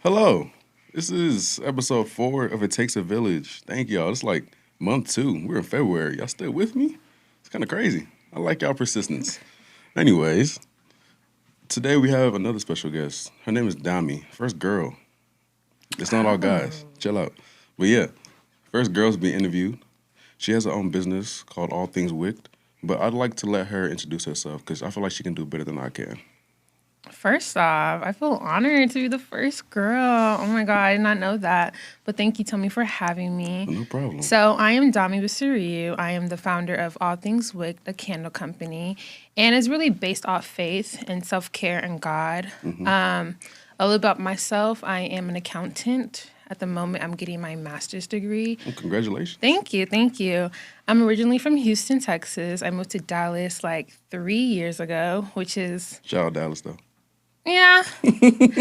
Hello. This is episode 4 of It Takes a Village. Thank y'all. It's like month 2. We're in February. Y'all still with me? It's kind of crazy. I like y'all persistence. Anyways, today we have another special guest. Her name is Dami. First girl. It's not all guys. Chill out. But yeah, first girl's being interviewed. She has her own business called All Things Wick'd. But I'd like to let her introduce herself because I feel like she can do better than I can. First off, I feel honored to be the first girl. Oh my God, I did not know that. But thank you, Tommy, for having me. No problem. So I am Dami Bisiriyuu. I am the founder of All Things Wick'd, a candle company. And it's really based off faith and self-care and God. A little about myself. I am an accountant. At the moment, I'm getting my master's degree. Well, congratulations. Thank you. I'm originally from Houston, Texas. I moved to Dallas like 3 years ago, which is... Shout out Dallas, though. Yeah.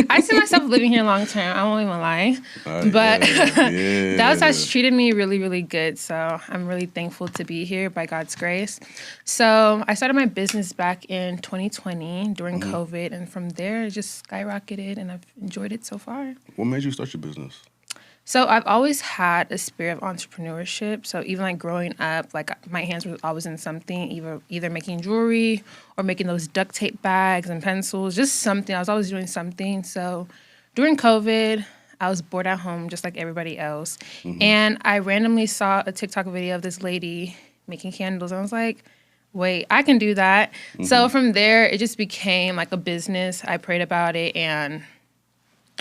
I see myself living here long term. I won't even lie. But Dallas has treated me really, really good. So I'm really thankful to be here by God's grace. So I started my business back in 2020 during COVID. And from there, it just skyrocketed and I've enjoyed it so far. What made you start your business? So I've always had a spirit of entrepreneurship. So even like growing up, like my hands were always in something, either making jewelry or making those duct tape bags and pencils, just something. I was always doing something. So during COVID, I was bored at home just like everybody else. And I randomly saw a TikTok video of this lady making candles. And I was like, wait, I can do that. So from there, it just became like a business. I prayed about it and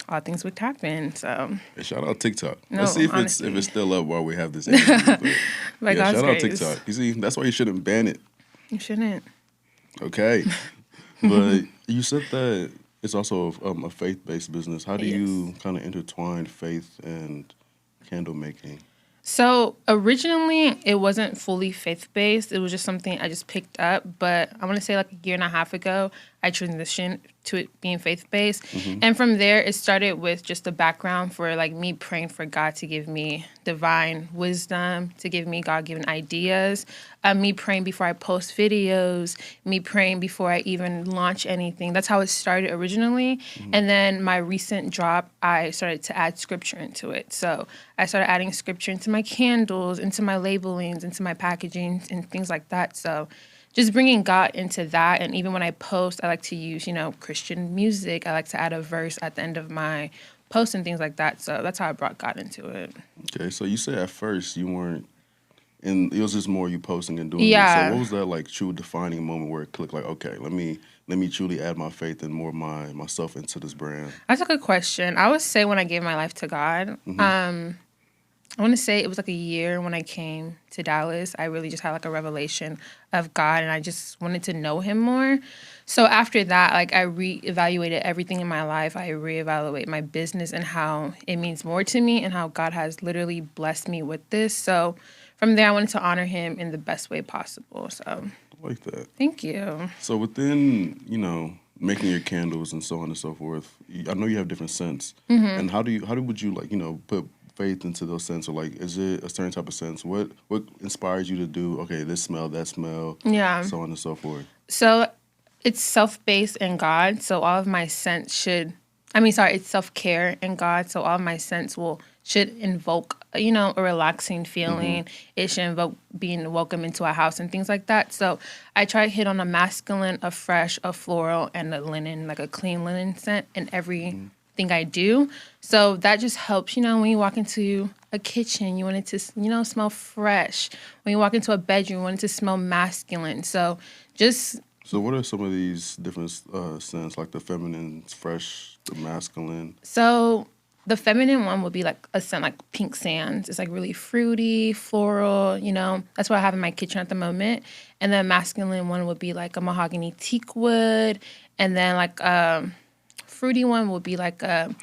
all things would happen. So hey, shout out TikTok. No, Let's see if honestly. it's still up while we have this interview. By God's shout out grace. TikTok. You see, that's why you shouldn't ban it. You shouldn't. Okay. But you said that it's also a faith-based business. How do you kind of intertwine faith and candle making? So originally, it wasn't fully faith-based. It was just something I just picked up. But I want to say like a year and a half ago, I transitioned to it being faith-based. And from there, it started with just the background for like me praying for God to give me divine wisdom, to give me God-given ideas, me praying before I post videos, me praying before I even launch anything. That's how it started originally. And then my recent drop, I started to add scripture into it. So I started adding scripture into my candles, into my labelings, into my packaging, and things like that. So just bringing God into that. And even when I post, I like to use, Christian music. I like to add a verse at the end of my post and things like that. So that's how I brought God into it. Okay, so you said at first you weren't, and it was just more you posting and doing it. Yeah. So what was that like true defining moment where it clicked like, okay, let me truly add my faith and more myself into this brand? That's a good question. I would say when I gave my life to God, I want to say it was like a year when I came to Dallas. I really just had like a revelation of God and I just wanted to know him more. So after that, like I reevaluated everything in my life. I reevaluate my business and how it means more to me and how God has literally blessed me with this. So from there, I wanted to honor him in the best way possible. So I like that. Thank you. So within, making your candles and so on and so forth, I know you have different scents. And how would you like, put faith into those scents? Or like, is it a certain type of scents? What inspires you to do, okay, this smell, that smell, so on and so forth? So it's self-based in God. So all of my scents it's self-care in God. So all of my scents should invoke, a relaxing feeling. It should invoke being welcome into a house and things like that. So I try to hit on a masculine, a fresh, a floral, and a linen, like a clean linen scent in everything I do. So that just helps, when you walk into a kitchen, you want it to, smell fresh. When you walk into a bedroom, you want it to smell masculine. So what are some of these different scents, like the feminine, fresh, the masculine? So the feminine one would be like a scent like pink sands. It's like really fruity, floral, That's what I have in my kitchen at the moment. And the masculine one would be like a mahogany teak wood. And then like fruity one would be like a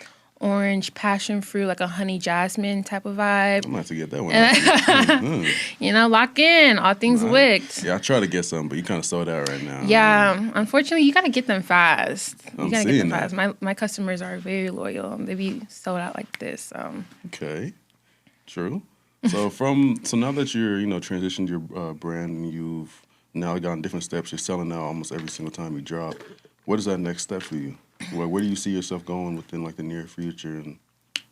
orange passion fruit, like a honey jasmine type of vibe. I'm gonna have to get that one. Lock in All Things Wick'd. Yeah, I try to get some, but you kind of sold out right now. Yeah, unfortunately, you gotta get them fast. I'm seeing that. My customers are very loyal. They be sold out like this. So. Okay, true. So now that you're transitioned your brand and you've now gotten different steps, you're selling now almost every single time you drop. What is that next step for you? Well, where do you see yourself going within like the near future? And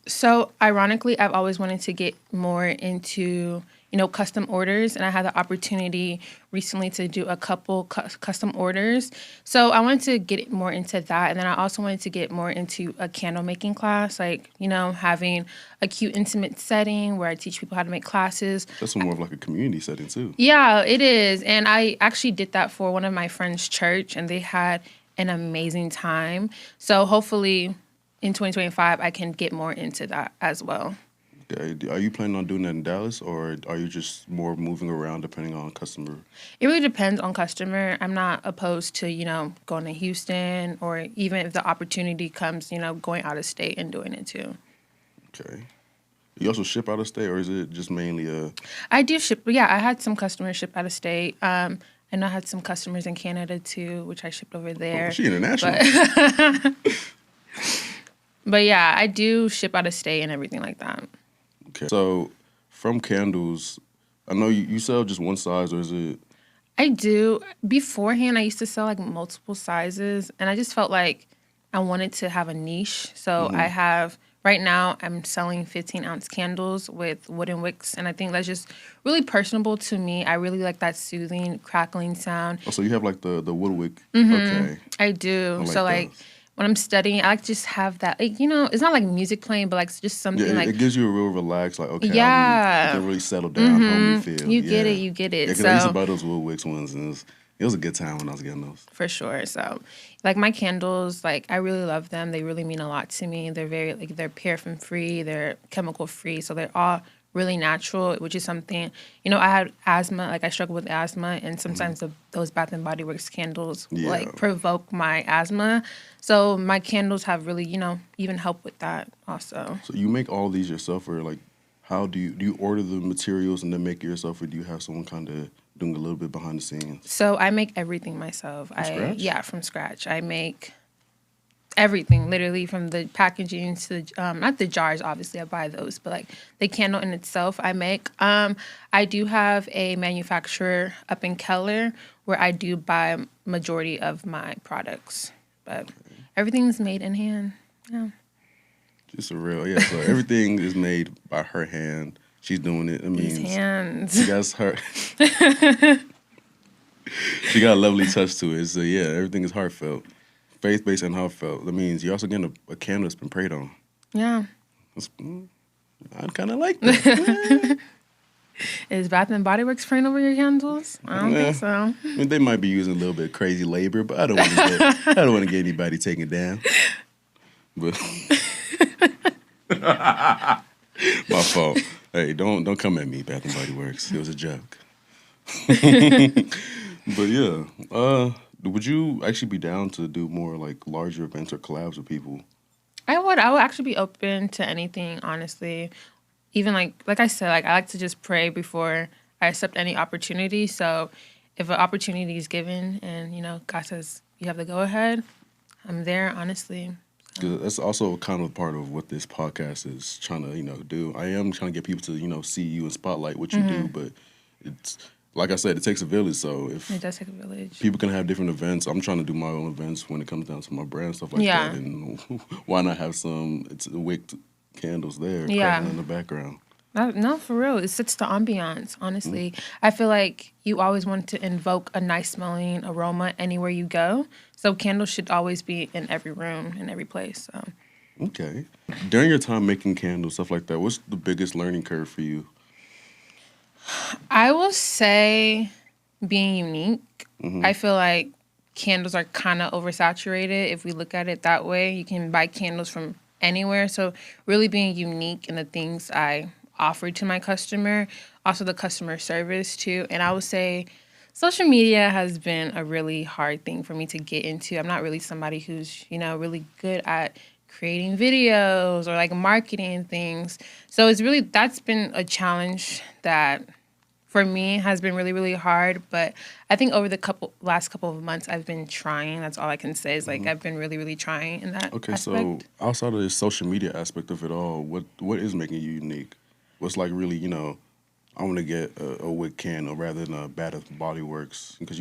So, ironically, I've always wanted to get more into, custom orders, and I had the opportunity recently to do a couple custom orders. So, I wanted to get more into that, and then I also wanted to get more into a candle making class, like, having a cute, intimate setting where I teach people how to make classes. that's more of like a community setting too. Yeah, it is. And I actually did that for one of my friends' church, and they had an amazing time. So, hopefully, in 2025, I can get more into that as well. Okay. Are you planning on doing that in Dallas, or are you just more moving around depending on customer? It really depends on customer. I'm not opposed to, going to Houston, or even if the opportunity comes, going out of state and doing it too. Okay. You also ship out of state, or is it just mainly a? I do ship. Yeah, I had some customers ship out of state. I know I had some customers in Canada too, which I shipped over there. Oh, she international. But yeah, I do ship out of state and everything like that. Okay. So from candles, I know you sell just one size, or is it? I do. Beforehand, I used to sell like multiple sizes, and I just felt like I wanted to have a niche. So I have, right now, I'm selling 15-ounce candles with wooden wicks, and I think that's just really personable to me. I really like that soothing, crackling sound. Oh, so you have like the wood wick. Okay. I do. I like So like, those. when I'm studying, I like to just have that, like, it's not like music playing, but like just something Yeah, like, it gives you a real relaxed, like, okay, yeah, you can really settle down, homey feel. you get it, you get it. Yeah, because I used to So buy those wood wicks ones, and it was a good time when I was getting those. for sure. So like my candles, like I really love them. They really mean a lot to me. They're very like they're paraffin free, they're chemical free, so they're all really natural, which is something, I had asthma, like I struggle with asthma, and sometimes those Bath and Body Works candles Yeah. like provoke my asthma. So my candles have really, even helped with that also. So you make all these yourself, or like, how do you order the materials and then make it yourself, or do you have someone kind of doing a little bit behind the scenes? So I make everything myself. Scratch? Yeah, from scratch. I make everything, literally from the packaging to the, not the jars, obviously I buy those, but like the candle in itself I make. I do have a manufacturer up in Keller where I do buy majority of my products, but everything's made in hand. Yeah. Just a real, yeah. So everything is made by her hand. She's doing it. It These means hands. she got her. She got a lovely touch to it. So yeah, everything is heartfelt, faith-based and heartfelt. That means you're also getting a candle that's been prayed on. Yeah. I kind of like that. Is Bath and Body Works praying over your candles? I don't think so. I mean, they might be using a little bit of crazy labor, but I don't want to get anybody taken down. But my fault. Hey, don't come at me, Bath and Body Works. It was a joke. But yeah, would you actually be down to do more like larger events or collabs with people? I would actually be open to anything, honestly. Even like I said, like I like to just pray before I accept any opportunity. So if an opportunity is given and, God says you have to go ahead, I'm there, honestly. 'Cause that's also kind of part of what this podcast is trying to, do. I am trying to get people to, see you and spotlight what you do, but it's like I said, it takes a village. So if It does take a village. people can have different events, I'm trying to do my own events when it comes down to my brand stuff like Yeah. that. And why not have some wicked candles there, Yeah. crackling in the background? No, for real. It sets the ambiance, honestly. I feel like you always want to invoke a nice smelling aroma anywhere you go. So candles should always be in every room, in every place. So. Okay. During your time making candles, stuff like that, what's the biggest learning curve for you? I will say being unique. I feel like candles are kind of oversaturated if we look at it that way. You can buy candles from anywhere. So really being unique in the things I offer to my customer, also the customer service too. And I would say social media has been a really hard thing for me to get into. I'm not really somebody who's, really good at creating videos or like marketing things. So that's been a challenge that for me has been really, really hard. But I think over the last couple of months, I've been trying. That's all I can say is like I've been really, really trying in that Okay, aspect. so outside of the social media aspect of it all, what is making you unique? What's like really, I want to get a wig candle rather than a Bath and Body Works because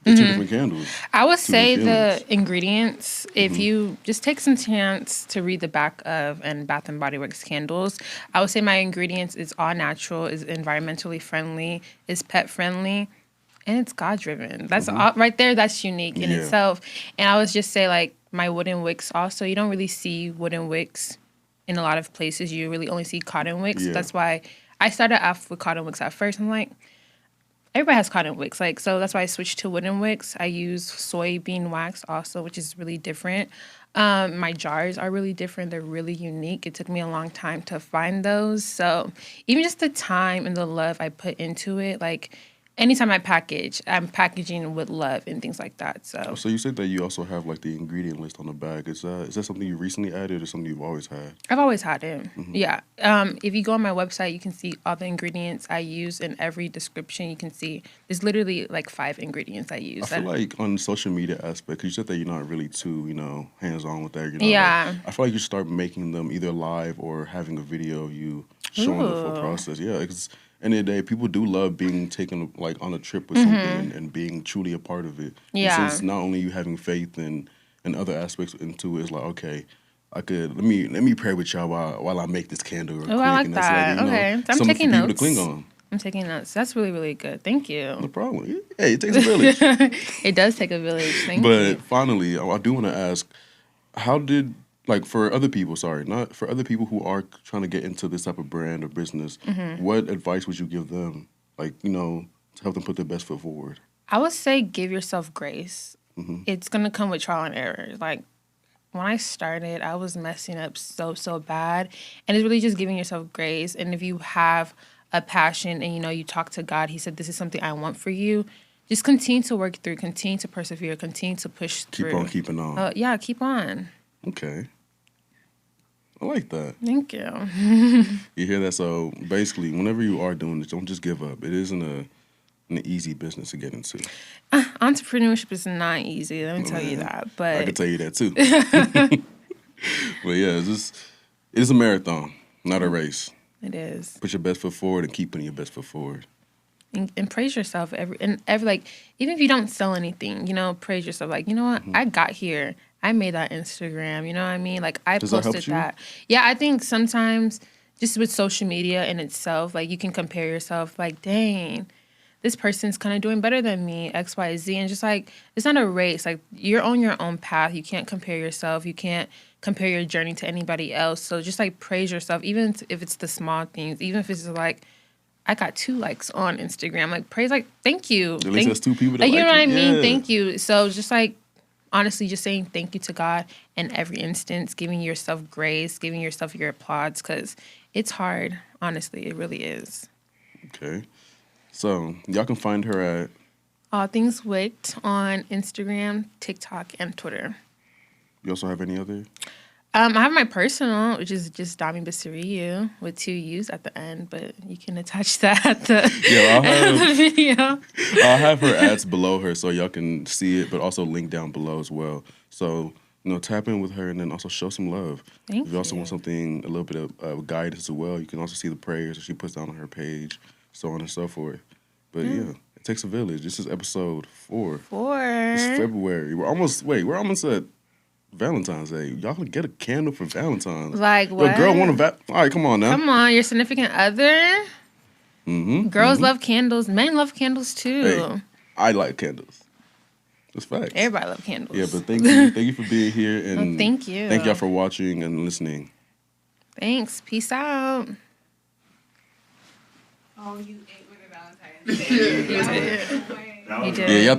The two different candles. I would two say different the feelings. ingredients, if you just take some chance to read the back of and Bath and Body Works candles, I would say my ingredients is all natural, is environmentally friendly, is pet friendly, and it's God driven. That's all, right there. That's unique in Yeah. itself. And I would just say like my wooden wicks also, you don't really see wooden wicks in a lot of places. You really only see cotton wicks. Yeah. That's why I started off with cotton wicks at first. I'm like, everybody has cotton wicks, like, so that's why I switched to wooden wicks. I use soybean wax also, which is really different. My jars are really different. They're really unique. It took me a long time to find those. So even just the time and the love I put into it, like anytime I package, I'm packaging with love and things like that. So So you said that you also have like the ingredient list on the bag. Is that something you recently added or something you've always had? I've always had it. Yeah. If you go on my website, you can see all the ingredients I use in every description. You can see there's literally like 5 ingredients I use. I feel like on the social media aspect, 'cause you said that you're not really too, hands-on with that. You're not Yeah. I feel like you should start making them either live or having a video of you showing the full Ooh. process. Yeah, because end of the day, people do love being taken like on a trip with something and being truly a part of it. Yeah. And since not only you having faith and other aspects into it, it's like, okay, let me pray with y'all while I make this candle real quick. I like and that. Okay. So I'm something taking for people notes. to cling on. I'm taking notes. That's really, really good. Thank No you. problem. Hey, it takes a village. It does take a village. Thank But you. finally, I do want to ask, how did, like for other people, not for other people who are trying to get into this type of brand or business, what advice would you give them, like, to help them put their best foot forward? I would say give yourself grace. It's going to come with trial and error. Like, when I started, I was messing up so bad. And it's really just giving yourself grace. And if you have a passion and, you talk to God, he said, this is something I want for you. Just continue to work through, continue to persevere, continue to push through. Keep on keeping on. Yeah, keep on. Okay. I like that. Thank you. You hear that? So basically, whenever you are doing this, don't just give up. It isn't an easy business to get into. Entrepreneurship is not easy. Let me tell you that. But I can tell you that too. But yeah, it is a marathon, not a race. it is. Put your best foot forward and keep putting your best foot forward. And praise yourself every like, even if you don't sell anything, praise yourself. Like, you know what? I got here. I made that Instagram. You know what I mean? Like, I Does that posted help you? that. Yeah, I think sometimes just with social media in itself, like, you can compare yourself. Like, dang, this person's kind of doing better than me, X, Y, Z. And just like, it's not a race. Like, you're on your own path. You can't compare yourself. You can't compare your journey to anybody else. So just like praise yourself, even if it's the small things, even if it's like, I got 2 likes on Instagram. Like, praise, like, thank you. At least that's 2 people that like, you know what I mean? Yeah. Thank you. So just like, honestly, just saying thank you to God in every instance, giving yourself grace, giving yourself your applause, because it's hard. Honestly, it really is. Okay. So y'all can find her at All Things Wick'd on Instagram, TikTok, and Twitter. You also have any other? I have my personal, which is just Dami Bisiriyuu with 2 U's at the end, but you can attach that at the, Yeah, the video. I'll have her ads below her so y'all can see it, but also link down below as well. So, tap in with her and then also show some love. Thank If you also you. want something, a little bit of guidance as well, you can also see the prayers that she puts down on her page, so on and so forth. But yeah, it takes a village. This is episode 4. It's February. We're almost at Valentine's Day. Y'all can get a candle for Valentine's. Like what? Your girl want all right, come on now. Come on, your significant other. Girls love candles. Men love candles too. Hey, I like candles. That's facts. Everybody love candles. Yeah, but thank you. Thank you for being here. And thank you. Thank y'all for watching and listening. Thanks. Peace out. Oh, you ate with a Valentine's Day. You did. Yeah, y'all